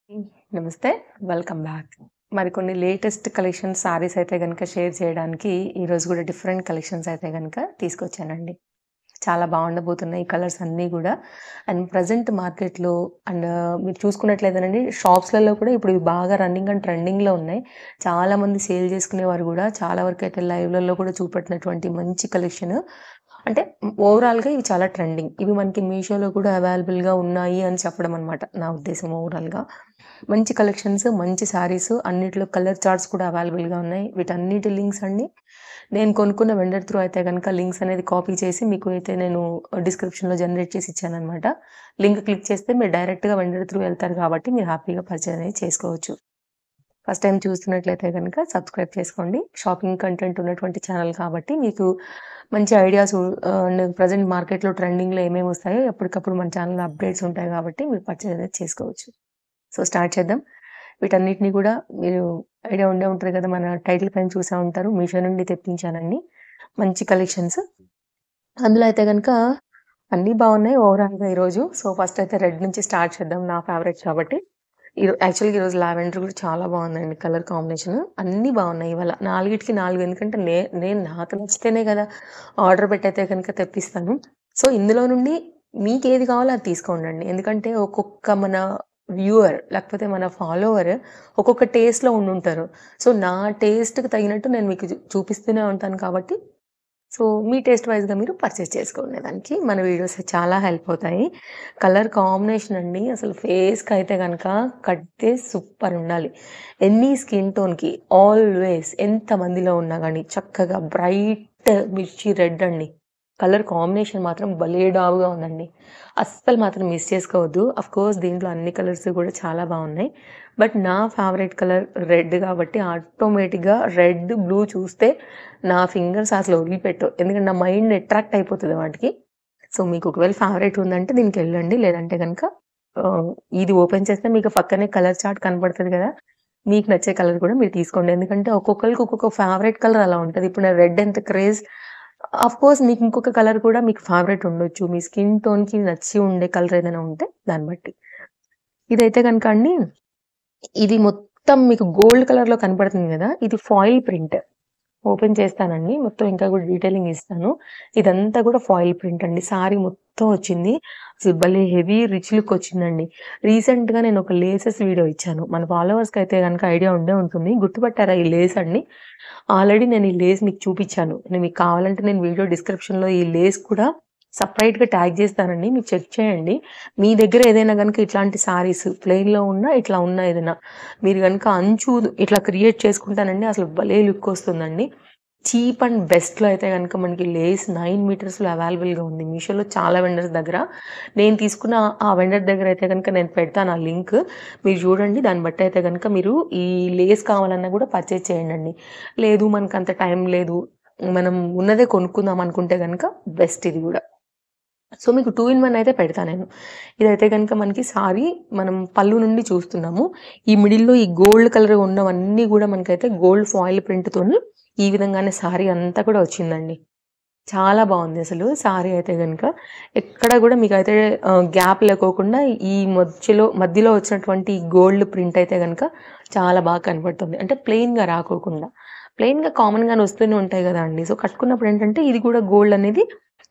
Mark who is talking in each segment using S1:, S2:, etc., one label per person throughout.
S1: హ్మ్. నమస్తే. Welcome back. మరికొన్ని లేటెస్ట్ కలెక్షన్స్ సారీస్ అయితే గనక షేర్ చేయడానికి ఈరోజు గూడా డిఫరెంట్ కలెక్షన్స్ అయితే గనక తీసుకొచ్చానండి. చాలా బావుండబోతున్నాయి ఈ కలర్స్ అన్నీ గూడా. అండ్ ప్రెజెంట్ మార్కెట్‌లో అండ్ మీరు చూసుకున్నట్లయితేనండి షాప్స్‌లలో కూడా ఇప్పుడు ఇవి బాగా రన్నింగ్ అండ్ ట్రెండింగ్‌లో ఉన్నాయి. చాలామంది సేల్ చేసుకునేవారు గూడా చాలా వరకైతే లైవ్‌లలో కూడా చూపెట్టినటువంటి మంచి కలెక్షన్. అంటే ఓవరాల్‌గా ఇవి చాలా ట్రెండింగ్. ఇవి మనకి మీషోలో కూడా అవైలబుల్‌గా ఉన్నాయి అని చెప్పడం అనమాట నా ఉద్దేశం ఓవరాల్‌గా. మంచి కలెక్షన్స్, మంచి శారీస్ అన్నిట్లో కలర్ చార్ట్స్ కూడా అవైలబుల్‌గా ఉన్నాయి. వీటన్నిటి లింక్స్ అండి నేను కొనుక్కున్న వెండర్ త్రూ అయితే గనక లింక్స్ అనేది కాపీ చేసి మీకు అయితే నేను డిస్క్రిప్షన్‌లో జనరేట్ చేసి ఇచ్చాననమాట. లింక్ క్లిక్ చేస్తే మీరు డైరెక్ట్‌గా వెండర్ త్రూ వెళ్తారు కాబట్టి మీరు హ్యాపీగా పర్చేజ్ అనేది చేసుకోవచ్చు. ఫస్ట్ టైమ్ చూస్తున్నట్లయితే గనక సబ్స్క్రైబ్ చేసుకోండి. షాపింగ్ కంటెంట్ ఉన్నటువంటి ఛానల్ కాబట్టి మీకు మంచి ఐడియాస్ అండ్ ప్రెజెంట్ మార్కెట్‌లో ట్రెండింగ్‌లో ఏమేమి వస్తాయో ఎప్పటికప్పుడు మన ఛానెల్‌లో అప్డేట్స్ ఉంటాయి కాబట్టి మీరు పర్చేజ్ అనేది చేసుకోవచ్చు. సో, స్టార్ట్ చేద్దాం. వీటన్నిటిని కూడా మీరు ఐడియా ఉండే ఉంటది కదా! మన టైటిల్ పైన చూసే ఉంటారు. మీషో నుండి తెప్పించానండి. మంచి కలెక్షన్స్. అందులో అయితే గనక అన్నీ బావున్నాయి ఓవరాల్‌గా ఈరోజు. సో, ఫస్ట్ అయితే రెడ్ నుంచి స్టార్ట్ చేద్దాం. నా ఫేవరెట్ కాబట్టి. యాక్చువల్‌గా ఈరోజు లావెండర్ కూడా చాలా బావుందండి కలర్ కాంబినేషన్. అన్నీ బావున్నాయి ఇవాళ. 4కి 4 ఎందుకంటే నేను నాకు నచ్చితేనే కదా! ఆర్డర్ పెట్టయితే గనుక తెప్పిస్తాను. సో, ఇందులో నుండి మీకేది కావాలో అది తీసుకోండండి. ఎందుకంటే ఒక్కొక్క మన వ్యూవర్ లేకపోతే మన ఫాలోవర్ ఒక్కొక్క టేస్ట్‌లో ఉండుంటారు. సో, నా టేస్ట్‌కి తగినట్టు నేను మీకు చూపిస్తూనే ఉంటాను కాబట్టి సో, మీ టేస్ట్ వైస్‌గా మీరు పర్చేస్ చేసుకునేదానికి మన వీడియోస్ చాలా హెల్ప్ అవుతాయి. కలర్ కాంబినేషన్ అండి అసలు ఫేస్‌కయితే గనక కడితే సూపరుండాలి. ఎనీ స్కిన్ టోన్‌కి ఆల్‌వేస్ ఎంతమందిలో ఉన్నా గాని చక్కగా బ్రైట్ మిర్చి రెడ్ అండి. కలర్ కాంబినేషన్ మాత్రం భలే డావుగా ఉందండి. అస్సలు మాత్రం మిస్ చేసుకోవద్దు. ఆఫ్‌కోర్స్ దీంట్లో అన్ని కలర్స్ కూడా చాలా బావున్నాయి. బట్ నా ఫేవరెట్ కలర్ రెడ్ కాబట్టి ఆటోమేటిక్‌గా రెడ్, బ్లూ చూస్తే నా ఫింగర్స్ అసలు వదిలిపెట్టవు. ఎందుకంటే నా మైండ్ అట్రాక్ట్ అయిపోతది వాటికి. సో, మీకు ఒకవేళ ఫేవరెట్ ఉందంటే దీనికెళ్ళండి. లేదంటే గనక ఆహ్, ఇది ఓపెన్ చేస్తే మీకు పక్కనే కలర్ చార్ట్ కనపడతది గదా! మీకు నచ్చే కలర్ కూడా మీరు తీసుకోండి. ఎందుకంటే ఒక్కొక్కళ్ళకి ఒక్కొక్క ఫేవరెట్ కలర్ అలా ఉంటది. ఇప్పుడు నా రెడ్ ఎంత క్రేజ్ ఆఫ్‌కోర్స్ మీకు ఇంకొక కలర్ కూడా మీకు ఫేవరెట్ ఉండొచ్చు. మీ స్కిన్ టోన్‌కి నచ్చి ఉండే కలర్ ఏదైనా ఉంటే దాన్ని బట్టి. ఇదైతే గనక అండి ఇది మొత్తం మీకు గోల్డ్ కలర్‌లో కనపడుతుంది గదా! ఇది ఫాయిల్ ప్రింట్. ఓపెన్ చేస్తానండి. మొత్తం ఇంకా కూడా డీటెయిలింగ్ ఇస్తాను. ఇదంతా కూడా ఫాయిల్ ప్రింట్ అండి. సారీ మొత్తం వచ్చింది. అసలు భలే హెవీ రిచ్ లుక్ వచ్చిందండి. రీసెంట్‌గా నేను ఒక లేసెస్ వీడియో ఇచ్చాను. మన ఫాలోవర్స్‌కి అయితే గనుక ఐడియా ఉండే ఉంటుంది. గుర్తుపట్టారా ఈ లేస్ అండి? ఆల్రెడీ నేను ఈ లేస్ మీకు చూపిచ్చాను. మీకు కావాలంటే నేను వీడియో డిస్క్రిప్షన్‌లో ఈ లేస్ కూడా సెపరేట్‌గా ట్యాగ్ చేస్తానండి. మీరు చెక్ చేయండి. మీ దగ్గర ఏదైనా గనుక ఇట్లాంటి సారీస్ ప్లెయిన్‌లో ఉన్నా, ఇట్లా ఉన్నా ఏదైనా మీరు గనుక అంచు ఇట్లా క్రియేట్ చేసుకుంటానండి అసలు భలే లుక్ వస్తుందండి. చీప్ అండ్ బెస్ట్‌లో అయితే గనుక మనకి లేస్ 9 మీటర్స్‌లో అవైలబుల్‌గా ఉంది. మీషోలో చాలా వెండర్స్ దగ్గర. నేను తీసుకున్న ఆ వెండర్ దగ్గర అయితే గనుక నేను పెడతాను ఆ లింక్. మీరు చూడండి. దాన్ని బట్టి అయితే గనుక మీరు ఈ లేస్ కావాలన్నా కూడా పర్చేజ్ చేయండండి. లేదు మనకంత టైం లేదు. మనం ఉన్నదే కొనుక్కుందాం అనుకుంటే గనుక బెస్ట్ ఇది గూడా. సో, మీకు 2 ఇన్ 1 అయితే పెడతా నేను. ఇదైతే గనుక మనకి సారీ మనం పళ్ళు నుండి చూస్తున్నాము. ఈ మిడిల్‌లో ఈ గోల్డ్ కలర్ ఉన్నవన్నీ గూడా మనకైతే గోల్డ్ ఫాయిల్ ప్రింట్‌తోని ఈ విధంగానే సారీ అంతా కూడా వచ్చిందండి. చాలా బావుంది అసలు సారీ అయితే గనుక. ఎక్కడ గూడా మీకైతే గ్యాప్ లేకోకుండా ఈ మధ్యలో వచ్చినటువంటి ఈ గోల్డ్ ప్రింట్ అయితే గనుక చాలా బాగా కనపడుతుంది. అంటే ప్లెయిన్‌గా రాకోకుండా. ప్లెయిన్‌గా కామన్‌గానే వస్తూనే ఉంటాయి గదండీ! సో, కట్టుకున్నప్పుడు ఏంటంటే ఇది కూడా గోల్డ్ అనేది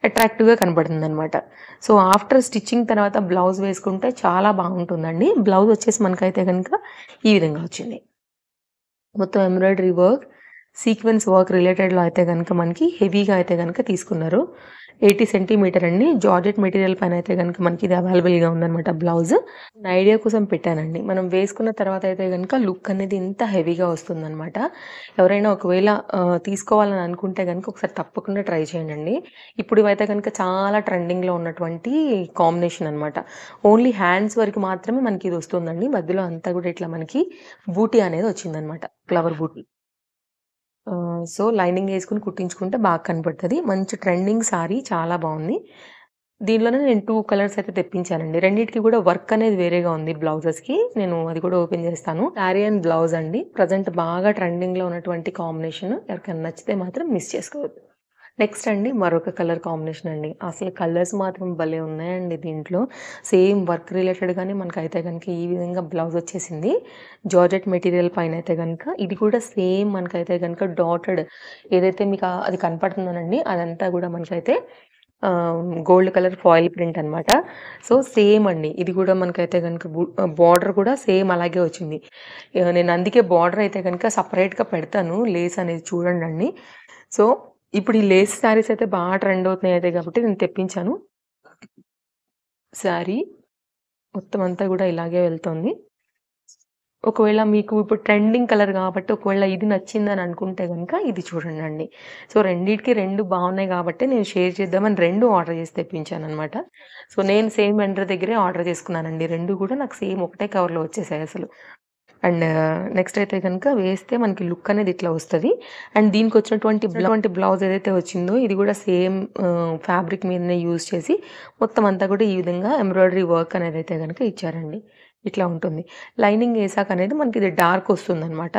S1: అట్రాక్టివ్‌గా కనపడుతుందనమాట. సో, ఆఫ్టర్ స్టిచ్చింగ్ తర్వాత బ్లౌజ్ వేసుకుంటే చాలా బావుంటుందండి. బ్లౌజ్ వచ్చేసి మనకైతే గనుక ఈ విధంగా వచ్చింది. మొత్తం ఎంబ్రాయిడరీ వర్క్, సీక్వెన్స్ వర్క్ రిలేటెడ్‌లో అయితే గనక మనకి హెవీగా అయితే గనక తీసుకున్నారు. 80 సెంటీమీటర్ అండి. జార్జెట్ మెటీరియల్ పైన అయితే గనక మనకి ఇది అవైలబుల్‌గా ఉందనమాట బ్లౌజ్. ఐడియా కోసం పెట్టానండి. మనం వేసుకున్న తర్వాత అయితే గనక లుక్ అనేది ఇంత హెవీగా వస్తుందనమాట. ఎవరైనా ఒకవేళ తీసుకోవాలని అనుకుంటే గనక ఒకసారి తప్పకుండా ట్రై చేయండండి. ఇప్పుడు ఇవైతే గనక చాలా ట్రెండింగ్‌లో ఉన్నటువంటి కాంబినేషన్ అనమాట. ఓన్లీ హ్యాండ్స్ వరకు మాత్రమే మనకి ఇది వస్తుందండి. మధ్యలో అంతా కూడా ఇట్లా మనకి బూటీ అనేది వచ్చిందనమాట. ఫ్లవర్ బూటీ. సో, లైనింగ్ యేసుకొని కుట్టించుకుంటే బాగా కనపడతది. మంచి ట్రెండింగ్ సారీ చాలా బావుంది. దీనిలోనే నేను 2 కలర్స్ అయితే తెప్పించానండి. రెండిటికి కూడా వర్క్ అనేది వేరేగా ఉంది బ్లౌజెస్‌కి. నేను అది కూడా ఓపెన్ చేస్తాను. శారీ అండ్ బ్లౌజ్ అండి. ప్రెజెంట్ బాగా ట్రెండింగ్‌లో ఉన్నటువంటి కాంబినేషన్. ఎవరికైనా నచ్చితే మాత్రం మిస్ చేసుకోవద్దు. నెక్స్ట్ అండి మరొక కలర్ కాంబినేషన్ అండి. అసలు కలర్స్ మాత్రం భలే ఉన్నాయండి దీంట్లో. సేమ్ వర్క్ రిలేటెడ్‌గానే మనకైతే గనుక ఈ విధంగా బ్లౌజ్ వచ్చేసింది. జార్జెట్ మెటీరియల్ పైనైతే గనుక ఇది కూడా సేమ్ మనకైతే గనుక డాటెడ్ ఏదైతే మీకు అది కనపడుతుందోనండి అదంతా కూడా మనకైతే గోల్డ్ కలర్ ఫాయిల్ ప్రింట్ అనమాట. సో, సేమ్ అండి. ఇది కూడా మనకైతే గనుక బార్డర్ కూడా సేమ్ అలాగే వచ్చింది. నేను అందుకే బార్డర్ అయితే గనుక సెపరేట్‌గా పెడతాను లేస్ అనేది చూడండండి. సో, ఇప్పుడు ఈ లేస్ శారీస్ అయితే బాగా ట్రెండ్ అవుతున్నాయి అయితే కాబట్టి నేను తెప్పించాను. శారీ మొత్తం అంతా గూడా ఇలాగే వెళ్తుంది. ఒకవేళ మీకు ఇప్పుడు ట్రెండింగ్ కలర్ గాబట్టి ఒకవేళ ఇది నచ్చిందని అనుకుంటే గనుక ఇది చూడండండి. సో, రెండిటికి 2 బావున్నాయి గాబట్టే నేను షేర్ చేద్దామని 2 ఆర్డర్ చేసి తెప్పించాననమాట. సో, నేను సేమ్ వెండర్ దగ్గరే ఆర్డర్ చేసుకున్నానండి. 2 గూడా నాకు సేమ్ ఒకటే కవర్‌లో వచ్చేసాయి అసలు. అండ్ నెక్స్ట్ అయితే గనుక వేస్తే మనకి లుక్ అనేది ఇట్లా వస్తది. అండ్ దీనికొచ్చినటువంటి బ్లౌజ్ ఏదైతే వచ్చిందో ఇది గూడా సేమ్ ఫ్యాబ్రిక్ మీదనే యూజ్ చేసి మొత్తం అంతా కూడా ఈ విధంగా ఎంబ్రాయిడరీ వర్క్ అనేదైతే గనుక ఇచ్చారండి. ఇట్లా ఉంటుంది. లైనింగ్ ఏసాకనేది మనకి ఇది డార్క్ వస్తుందనమాట.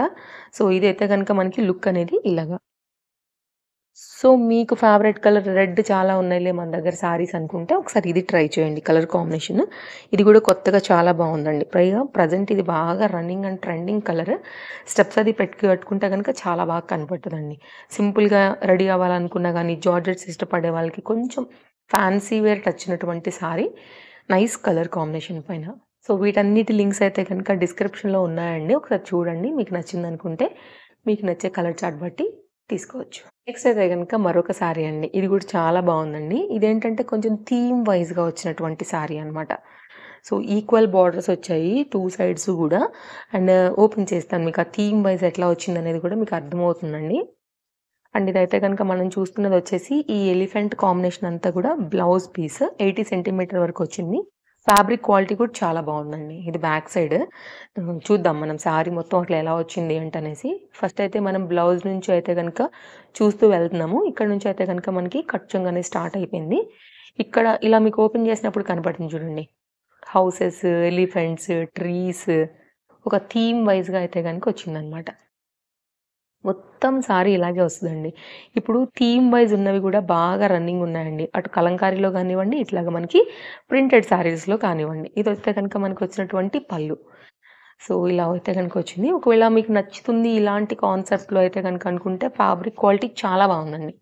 S1: సో, ఇదైతే గనుక మనకి లుక్ అనేది ఇలాగా. సో, మీకు ఫేవరెట్ కలర్ రెడ్ చాలా ఉన్నాయిలే మన దగ్గర శారీస్ అనుకుంటే ఒకసారి ఇది ట్రై చేయండి కలర్ కాంబినేషన్. ఇది కూడా కొత్తగా చాలా బావుందండి. పైగా ప్రెజెంట్ ఇది బాగా running and trending colour. Steps అది కట్టుకుంటే గనుక చాలా బాగా కనపడుతదండి. సింపుల్‌గా రెడీ అవ్వాలనుకున్నా గానీ, జార్జెట్స్ ఇష్టపడే వాళ్ళకి కొంచెం ఫ్యాన్సీ వేర్ టచ్ ఉన్నటువంటి సారీ. నైస్ కలర్ కాంబినేషన్ పైన. సో, వీటన్నిటి లింక్స్ అయితే గనుక డిస్క్రిప్షన్‌లో ఉన్నాయండి. ఒకసారి చూడండి. మీకు నచ్చిందనుకుంటే మీకు నచ్చే కలర్ చార్ట్ బట్టి తీసుకోవచ్చు. నెక్స్ట్ అయితే గనుక మరొక శారీ అండి. ఇది కూడా చాలా బావుందండి. ఇదేంటంటే కొంచెం థీమ్ వైస్‌గా వచ్చినటువంటి శారీ అనమాట. సో, ఈక్వల్ బార్డర్స్ వచ్చాయి 2 సైడ్స్ గూడా. అండ్ ఓపెన్ చేస్తాను. మీకు ఆ థీమ్ వైస్ ఎట్లా వచ్చిందనేది కూడా మీకు అర్థమవుతుందండి. అండ్ ఇదైతే గనుక మనం చూస్తున్నదొచ్చేసి ఈ ఎలిఫెంట్ కాంబినేషన్ అంతా కూడా బ్లౌజ్ పీస్ 80 సెంటీమీటర్ వరకు వచ్చింది. ఫ్యాబ్రిక్ క్వాలిటీ కూడా చాలా బావుందండి. ఇది బ్యాక్ సైడ్. చూద్దాం మనం శారీ మొత్తం అట్లా ఎలా వచ్చింది ఏంటనేసి. ఫస్ట్ అయితే మనం బ్లౌజ్ నుంచి అయితే గనుక చూస్తూ వెళ్తున్నాము. ఇక్కడ నుంచి అయితే గనుక మనకి కట్ అనేది స్టార్ట్ అయిపోయింది. ఇక్కడ ఇలా మీకు ఓపెన్ చేసినప్పుడు కనపడుతుంది చూడండి. హౌసెస్, ఎలిఫెంట్స్, ట్రీస్ ఒక థీమ్ వైస్‌గా అయితే గనుక వచ్చిందనమాట. మొత్తం సారీ ఇలాగే వస్తదండి. ఇప్పుడు థీమ్ వైస్ ఉన్నవి గూడా బాగా రన్నింగ్ ఉన్నాయండి. అటు కలంకారీలో గానివ్వండి, ఇట్లాగా మనకి ప్రింటెడ్ శారీస్‌లో కానివ్వండి. ఇదొస్తే గనుక మనకొచ్చినటువంటి పళ్ళు. సో, ఇలా అయితే గనుక వచ్చింది. ఒకవేళ మీకు నచ్చుతుంది ఇలాంటి కాన్సెప్ట్‌లో అయితే గనుక అనుకుంటే ఫ్యాబ్రిక్ క్వాలిటీ చాలా బావుందండి.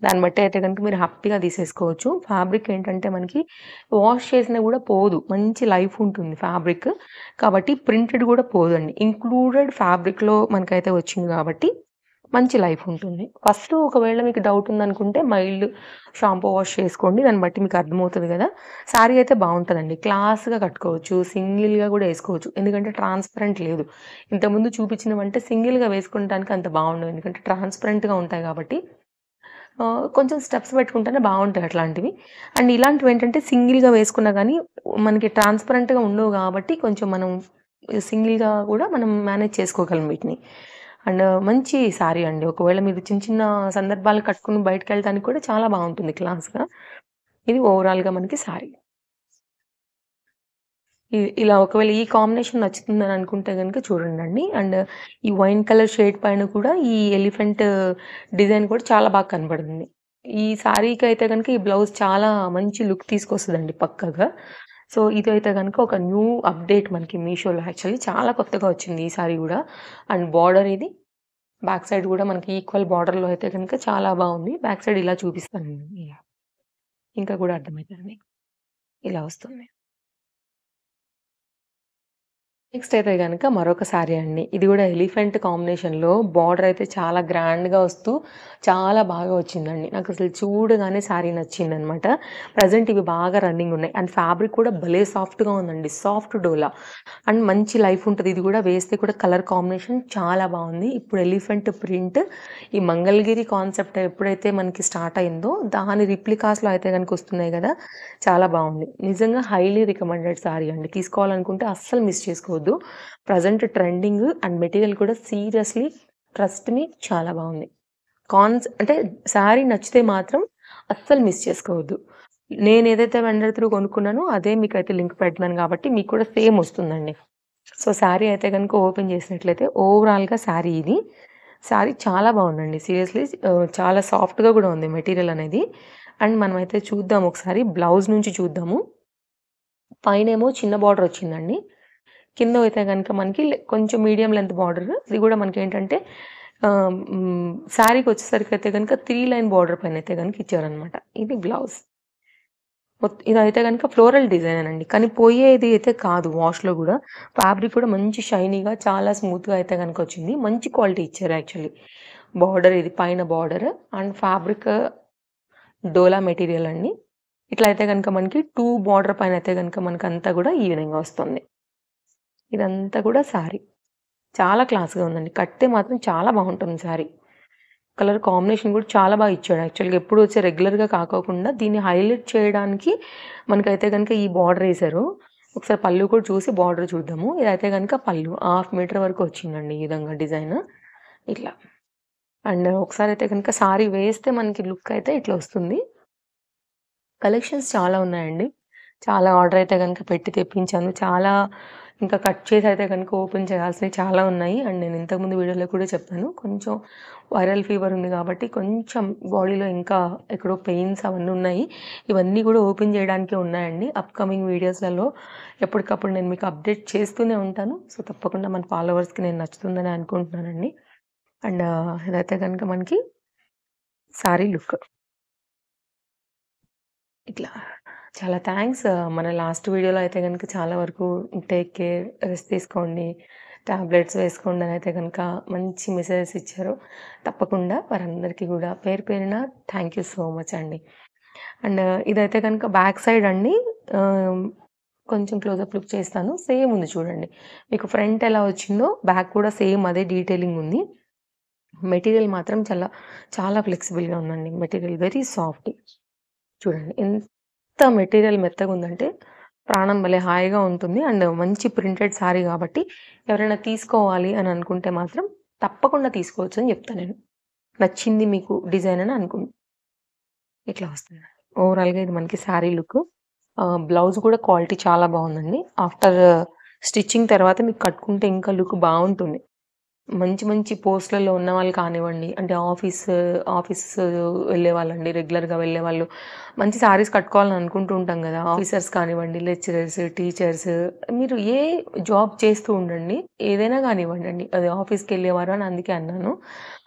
S1: దాన్ని బట్టి అయితే గనుక మీరు హ్యాపీగా తీసేసుకోవచ్చు. ఫ్యాబ్రిక్ ఏంటంటే మనకి వాష్ చేసినా గూడా పోదు. మంచి లైఫ్ ఉంటుంది ఫ్యాబ్రిక్. కాబట్టి ప్రింటెడ్ గూడా పోదండి. ఇంక్లూడెడ్ ఫ్యాబ్రిక్‌లో మనకైతే వచ్చింది గాబట్టి మంచి లైఫ్ ఉంటుంది. ఫస్ట్ ఒకవేళ మీకు డౌట్ ఉందనుకుంటే మైల్డ్ షాంపూ వాష్ చేసుకోండి. దాన్ని బట్టి మీకు అర్థమవుతది గదా! శారీ అయితే బావుంటదండి. క్లాస్‌గా కట్టుకోవచ్చు. సింగిల్‌గా గూడా ఏసుకోవచ్చు. ఎందుకంటే ట్రాన్స్‌పరెంట్ లేదు. ఇంతకుముందు చూపించినవంటే సింగిల్‌గా వేసుకుంటానికి అంత బావుండవు. ఎందుకంటే ట్రాన్స్‌పరెంట్‌గా ఉంటాయి గాబట్టి కొంచెం స్టెప్స్ పెట్టుకుంటేనే బావుంటాయి అట్లాంటివి. అండ్ ఇలాంటివేంటంటే సింగిల్‌గా వేసుకున్నా గానీ మనకి ట్రాన్స్‌పరెంట్‌గా ఉండవు గాబట్టి కొంచెం మనం సింగిల్‌గా గూడా మనం మేనేజ్ చేసుకోగలం వీటిని. అండ్ మంచి శారీ అండి. ఒకవేళ మీరు చిన్న చిన్న సందర్భాలు కట్టుకొని బయటికెళ్ళటానికి కూడా చాలా బావుంటుంది క్లాస్‌గా. ఇది ఓవరాల్‌గా మనకి శారీ. ఇలా ఒకవేళ ఈ కాంబినేషన్ నచ్చుతుందని అనుకుంటే గనుక చూడండండి. అండ్ ఈ వైన్ కలర్ షేడ్ పైన కూడా ఈ ఎలిఫెంట్ డిజైన్ కూడా చాలా బాగా కనపడుతుంది. ఈ శారీకయితే గనుక ఈ బ్లౌజ్ చాలా మంచి లుక్ తీసుకొస్తదండి పక్కాగా. సో, ఇదైతే గనుక ఒక న్యూ అప్‌డేట్ మనకి మీషోలో యాక్చువల్లీ చాలా కొత్తగా వచ్చింది ఈ సారీ గూడా. అండ్ బార్డర్ ఇది. బ్యాక్ సైడ్ గూడా మనకి ఈక్వల్ బార్డర్‌లో అయితే గనుక చాలా బావుంది. బ్యాక్ సైడ్ ఇలా చూపిస్తానండి. ఇంకా గూడా అర్థమైతది. ఇలా వస్తుంది. నెక్స్ట్ అయితే గనక మరొక శారీ అండి. ఇది గూడా ఎలిఫెంట్ కాంబినేషన్‌లో బార్డర్ అయితే చాలా గ్రాండ్‌గా వస్తూ చాలా బాగా వచ్చిందండి. నాకసలు చూడగానే శారీ నచ్చిందనమాట. ప్రెజెంట్ ఇవి బాగా రన్నింగ్ ఉన్నాయి. అండ్ ఫ్యాబ్రిక్ కూడా భలే సాఫ్ట్‌గా ఉందండి. Soft dola. అండ్ మంచి లైఫ్ ఉంటది. ఇది గూడా వేస్తే కూడా కలర్ కాంబినేషన్ చాలా బావుంది. ఇప్పుడు ఎలిఫెంట్ ప్రింట్ ఈ మంగళగిరి కాన్సెప్ట్ ఎప్పుడైతే మనకి స్టార్ట్ అయిందో దాని రిప్లికాస్‌లో అయితే గనుక వస్తున్నాయి గదా! చాలా బావుంది. నిజంగా హైలీ రికమెండెడ్ శారీ అండి. తీసుకోవాలనుకుంటే అస్సలు మిస్ చేసుకోవద్దు. ప్రెజెంట్ ట్రెండింగ్ అండ్ మెటీరియల్ కూడా సీరియస్‌లీ ట్రస్ట్ మీ చాలా బావుంది. అంటే శారీ నచ్చితే మాత్రం అస్సలు మిస్ చేసుకోవద్దు. నేనేదైతే వెండర్ త్రూ కొనుక్కున్నానో అదే మీకైతే లింక్ పెడుతున్నాను గాబట్టి మీకు కూడా సేమ్ వస్తుందండి. సో, శారీ అయితే గనుక ఓపెన్ చేసినట్లయితే ఓవరాల్‌గా శారీ ఇది. శారీ చాలా బావుందండి. సీరియస్‌లీ చాలా సాఫ్ట్‌గా గూడా ఉంది మెటీరియల్ అనేది. అండ్ మనమైతే చూద్దాం ఒకసారి బ్లౌజ్ నుంచి చూద్దాము. పైనేమో చిన్న బార్డర్ వచ్చిందండి. కిందైతే గనుక మనకి కొంచెం మీడియం లెంత్ బార్డర్. ఇది గూడా మనకేంటంటే శారీకొచ్చేసరికయితే గనుక 3 లైన్ బార్డర్ పైనయితే గనుక ఇచ్చారనమాట. ఇది బ్లౌజ్. ఇదైతే గనుక ఫ్లోరల్ డిజైనేనండి. కానీ పోయేది అయితే కాదు వాష్‌లో గూడా. ఫ్యాబ్రిక్ కూడా మంచి షైనీగా చాలా స్మూత్‌గా అయితే గనుక వచ్చింది. మంచి క్వాలిటీ ఇచ్చారు యాక్చువల్లీ. బార్డర్ ఇది పైన border and fabric dola material అండి. ఇట్లా అయితే గనుక మనకి 2 బార్డర్ పైనయితే గనుక మనకంతా గూడా ఈ విధంగా వస్తుంది. ఇదంతా కూడా శారీ. చాలా క్లాస్‌గా ఉందండి. కడితే మాత్రం చాలా బావుంటుంది శారీ. కలర్ కాంబినేషన్ కూడా చాలా బాగా ఇచ్చాడు. యాక్చువల్‌గా ఎప్పుడు వచ్చే రెగ్యులర్‌గా కాకోకుండా దీన్ని హైలైట్ చేయడానికి మనకైతే గనుక ఈ బార్డర్ ఏసారు. ఒకసారి పళ్ళు కూడా చూసి బార్డర్ చూద్దాము. ఇదైతే గనుక పళ్ళు. హాఫ్ మీటర్ వరకు వచ్చిందండి ఈ విధంగా డిజైన్. ఇట్లా. అండ్ ఒకసారైతే గనుక సారీ వేస్తే మనకి లుక్ అయితే ఇట్లా వస్తుంది. కలెక్షన్స్ చాలా ఉన్నాయండి. చాలా ఆర్డర్ అయితే గనుక పెట్టి తెప్పించాను. చాలా ఇంకా కట్ చేసి అయితే గనుక ఓపెన్ చేయాల్సినవి చాలా ఉన్నాయి. అండ్ నేను ఇంతకుముందు వీడియోలో కూడా చెప్పాను. కొంచెం వైరల్ ఫీవర్ ఉంది కాబట్టి కొంచెం బాడీలో ఇంకా ఎక్కడో పెయిన్స్ అవన్నీ ఉన్నాయి. ఇవన్నీ కూడా ఓపెన్ చేయడానికే ఉన్నాయండి. అప్‌కమింగ్ వీడియోస్‌లలో ఎప్పటికప్పుడు నేను మీకు అప్డేట్ చేస్తూనే ఉంటాను. సో, తప్పకుండా మన ఫాలోవర్స్‌కి నేను నచ్చుతుందని అనుకుంటున్నానండి. అండ్ ఇదైతే గనుక మనకి సారీ లుక్. ఇట్లా. చాలా థాంక్స్. మన లాస్ట్ వీడియోలో అయితే గనుక చాలా వరకు టేక్ కేర్, రెస్ట్ తీసుకోండి, టాబ్లెట్స్ వేసుకోండి అనైతే గనుక మంచి మెసేజెస్ ఇచ్చారు. తప్పకుండా వారందరికీ గూడా పేరు పేరున థాంక్ యూ సో మచ్ అండి. అండ్ ఇదైతే గనుక బ్యాక్ సైడ్ అండి. ఆహ్, కొంచెం క్లోజప్ లుక్ చేస్తాను. సేమ్ ఉంది చూడండి. మీకు ఫ్రంట్ ఎలా వచ్చిందో బ్యాక్ కూడా సేమ్ అదే డీటెయిలింగ్ ఉంది. మెటీరియల్ మాత్రం చాలా ఫ్లెక్సిబుల్‌గా ఉందండి. Material very soft. చూడండి. ఎంత మెటీరియల్ మెత్తగుందంటే, ప్రాణం భలే హాయిగా ఉంటుంది. అండ్ మంచి ప్రింటెడ్ శారీ గాబట్టి, ఎవరైనా తీసుకోవాలి అని అనుకుంటే మాత్రం తప్పకుండా తీసుకోవచ్చని జెప్తా నేను. నచ్చింది మీకు డిజైన్ అని ఇట్లా వస్తుంది. ఓవరాల్‌గా ఇది మనకి శారీ లుక్. బ్లౌజ్ కూడా క్వాలిటీ చాలా బావుందండి. ఆఫ్టర్ స్టిచ్చింగ్ తర్వాత మీకు కట్టుకుంటే ఇంకా లుక్ బావుంటుంది. మంచి మంచి పోస్ట్‌లలో ఉన్నవాళ్ళు కానివ్వండి, అంటే ఆఫీస్ వెళ్ళేవాళ్ళండి, రెగ్యులర్‌గా వెళ్ళేవాళ్ళు. మంచి శారీస్ కట్టుకోవాలని అనుకుంటూ ఉంటాం గదా! ఆఫీసర్స్ కానివ్వండి, లెక్చరర్స్, టీచర్స్ మీరు ఏ జాబ్ చేస్తూ ఉండండి. ఏదైనా గానివ్వండండి. అది ఆఫీస్‌కెళ్ళేవారు అని అందుకే అన్నాను.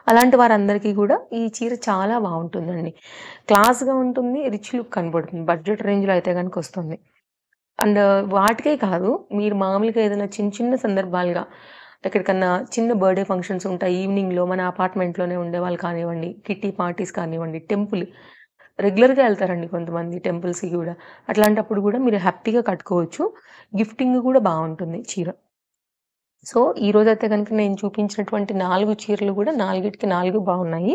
S1: అలాంటి వారందరికీ గూడా ఈ చీర చాలా బావుంటుందండి. క్లాస్‌గా ఉంటుంది. రిచ్ లుక్ కనపడుతుంది. బడ్జెట్ రేంజ్‌లో అయితే గనుకొస్తుంది. అండ్ వాటికే కాదు, మీరు మామూలుగా ఏదైనా చిన్న చిన్న సందర్భాలుగా ఎక్కడికన్నా చిన్న బర్త్‌డే ఫంక్షన్స్ ఉంటాయి. ఈవినింగ్‌లో మన అపార్ట్మెంట్‌లోనే ఉండేవాళ్ళు కానివ్వండి, కిట్టి పార్టీస్ కానివ్వండి, రెగ్యులర్‌గా ఎళ్తారండి కొంతమంది టెంపుల్స్‌కి గూడా. అట్లాంటప్పుడు గూడా మీరు హ్యాపీగా కట్టుకోవచ్చు. గిఫ్టింగ్ గూడా బావుంటుంది చీర. సో, ఈరోజైతే గనుక నేను చూపించినటువంటి 4 చీరలు గూడా 4కి 4 బావున్నాయి.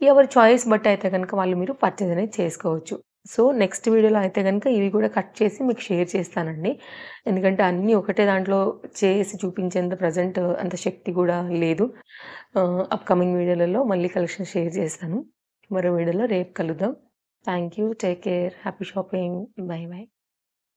S1: ఎవరి చాయిస్ బట్టి అయితే గనుక మీరు పర్చేజ్ అనేది చేసుకోవచ్చు. సో, నెక్స్ట్ వీడియోలో అయితే గనుక ఇవి కూడా కట్ చేసి మీకు షేర్ చేస్తానండి. ఎందుకంటే అన్నీ ఒకటే దాంట్లో చేసి చూపించేంత ప్రెజెంట్ అంత శక్తి గూడా లేదు. అప్‌కమింగ్ వీడియోలలో మళ్ళీ కలెక్షన్ షేర్ చేస్తాను. మరో వీడియోలో రేపు కలుద్దాం. Thank you. Take care. Happy shopping. By by.